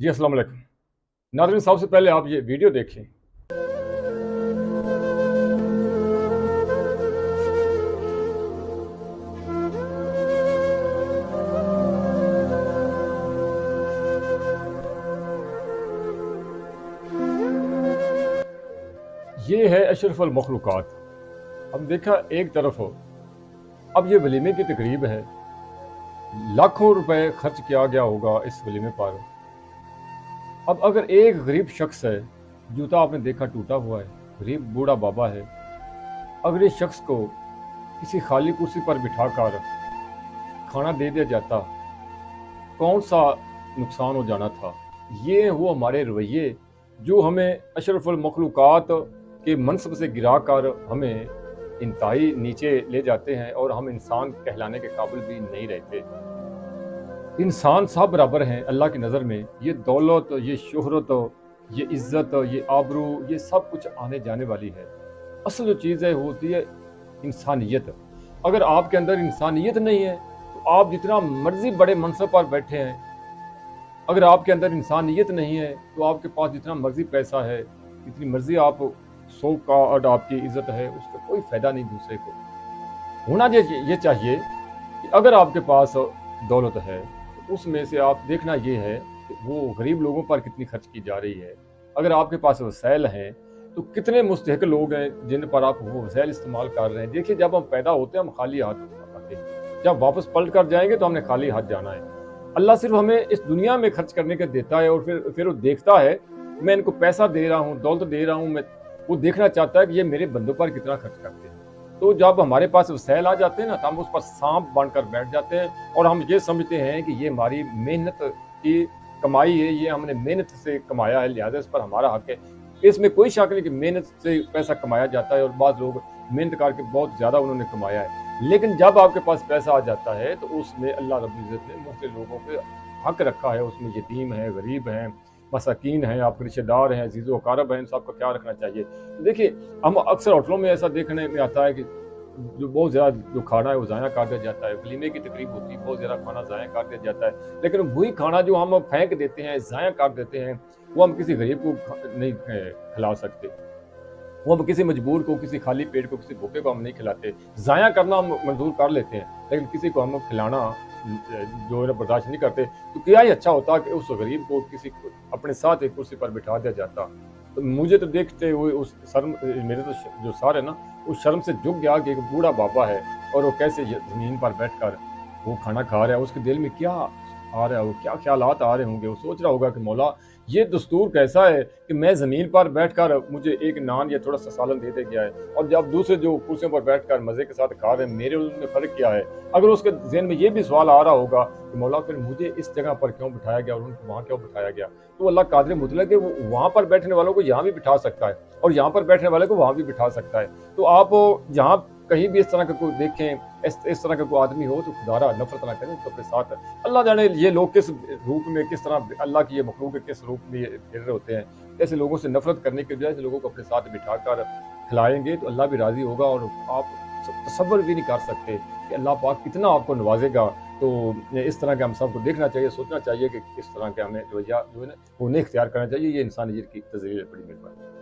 जी अस्सलाम वालेकुम। नाज़रीन, सबसे पहले आप ये वीडियो देखें। ये है अशरफुल मखलूक़ात। अब देखा एक तरफ हो, अब ये वलीमे की तकरीब है, लाखों रुपए खर्च किया गया होगा इस वलीमे पर। अब अगर एक गरीब शख्स है, जूता आपने देखा टूटा हुआ है, गरीब बूढ़ा बाबा है, अगर इस शख्स को किसी खाली कुर्सी पर बिठाकर खाना दे दिया जाता, कौन सा नुकसान हो जाना था। ये हैं वो हमारे रवैये जो हमें अशरफुल मखलूक़ात के मनसब से गिरा कर हमें इंतहाई नीचे ले जाते हैं और हम इंसान कहलाने के काबिल भी नहीं रहते। इंसान सब बराबर हैं अल्लाह की नज़र में। ये दौलत, ये शोहरत, ये इज़्ज़त, ये आबरू, ये सब कुछ आने जाने वाली है। असल जो चीज़ है वो होती है इंसानियत। अगर आपके अंदर इंसानियत नहीं है तो आप जितना मर्जी बड़े मनसब पर बैठे हैं, अगर आपके अंदर इंसानियत नहीं है तो आपके पास जितना मर्जी पैसा है, जितनी मर्जी आप सौ का और आपकी इज्जत है, उसका कोई फायदा नहीं दूसरे को। होना ये चाहिए कि अगर आपके पास दौलत है तो उसमें से आप देखना ये है कि वो गरीब लोगों पर कितनी खर्च की जा रही है। अगर आपके पास वसैल हैं तो कितने मुस्तहक लोग हैं जिन पर आप वो वसैल इस्तेमाल कर रहे हैं। देखिए, जब हम पैदा होते हैं हम खाली हाथ आते हैं, जब वापस पलट कर जाएंगे तो हमने खाली हाथ जाना है। अल्लाह सिर्फ हमें इस दुनिया में खर्च करने का देता है और फिर वो देखता है, मैं इनको पैसा दे रहा हूँ, दौलत दे रहा हूँ, मैं वो देखना चाहता है कि ये मेरे बंदों पर कितना खर्च करते हैं। तो जब हमारे पास वसैल आ जाते हैं ना, तो हम उस पर सांप बांध कर बैठ जाते हैं और हम ये समझते हैं कि ये हमारी मेहनत की कमाई है, ये हमने मेहनत से कमाया है, लिहाजा इस पर हमारा हक है। इसमें कोई शक नहीं कि मेहनत से पैसा कमाया जाता है और बाद लोग मेहनत करके बहुत ज़्यादा उन्होंने कमाया है। लेकिन जब आपके पास पैसा आ जाता है तो उसमें अल्लाह रब्बुल इज़्ज़त ने मुझसे लोगों पे हक रखा है, उसमें यतीम हैं, गरीब हैं, मसाकीन हैं, आपके रिश्तेदार हैं, अज़ीज़ो अक़ारब हैं, इन सबका ख्याल रखना चाहिए। देखिए, हम अक्सर होटलों में ऐसा देखने में आता है कि जो बहुत ज़्यादा जो खाना है वो ज़ाया कर दिया जाता है, वलीमे की तकरीब होती है, बहुत ज़्यादा खाना ज़ाया कर दिया जाता है। लेकिन वही खाना जो हम फेंक देते हैं, ज़ाया कर देते हैं, वो हम किसी गरीब को नहीं खिला सकते। वो हम किसी मजबूर को, किसी खाली पेट को, किसी भूखे को हम नहीं खिलाते। ज़ाया करना हम मंज़ूर कर लेते हैं, लेकिन किसी को हम खिलाना जो है ना बर्दाश्त नहीं करते। तो क्या ही अच्छा होता कि उस गरीब को किसी को अपने साथ एक कुर्सी पर बिठा दिया जाता। तो मुझे तो देखते हुए उस शर्म, मेरे तो जो सर है ना, उस शर्म से झुक गया कि एक बूढ़ा बाबा है और वो कैसे ज़मीन पर बैठकर वो खाना खा रहा है। उसके दिल में क्या आ रहा है, वो क्या ख़्यालात आ रहे होंगे। वो सोच रहा होगा कि मौला, ये दस्तूर कैसा है कि मैं ज़मीन पर बैठकर मुझे एक नान या थोड़ा-सा सालन दे दिया गया है और जब दूसरे जो कुर्सियों पर बैठकर मज़े के साथ खा रहे हैं, मेरे उनमें फ़र्क क्या है? अगर उसके ज़हन में ये भी सवाल आ रहा होगा कि मौला, फिर मुझे इस जगह पर क्यों बिठाया गया और उनको वहाँ क्यों बिठाया गया? तो अल्लाह कादिर मुतलक है, वो वहाँ पर बैठने वालों को यहाँ भी बिठा सकता है और यहाँ पर बैठने वाले को वहाँ भी बिठा सकता है। तो आप यहाँ कहीं भी इस तरह का कोई देखें, इस तरह का कोई आदमी हो तो खुदारा नफ़रत ना करें उसको अपने साथ। अल्लाह जाने ये लोग किस रूप में, किस तरह अल्लाह की ये मखलूक है, किस रूप में ये फिर रहे होते हैं। ऐसे लोगों से नफ़रत करने के बजाय ऐसे लोगों को अपने साथ बिठाकर खिलाएँगे तो अल्लाह भी राज़ी होगा और आप तसव्वुर भी नहीं कर सकते कि अल्लाह पाक कितना आपको नवाज़ेगा। तो इस तरह के हम सबको देखना चाहिए, सोचना चाहिए कि इस तरह के हमें रवैया जो है ना, उन्हें इख्तियार करना चाहिए। ये इंसानियत की तज़लील है। बड़ी मेहरबानी।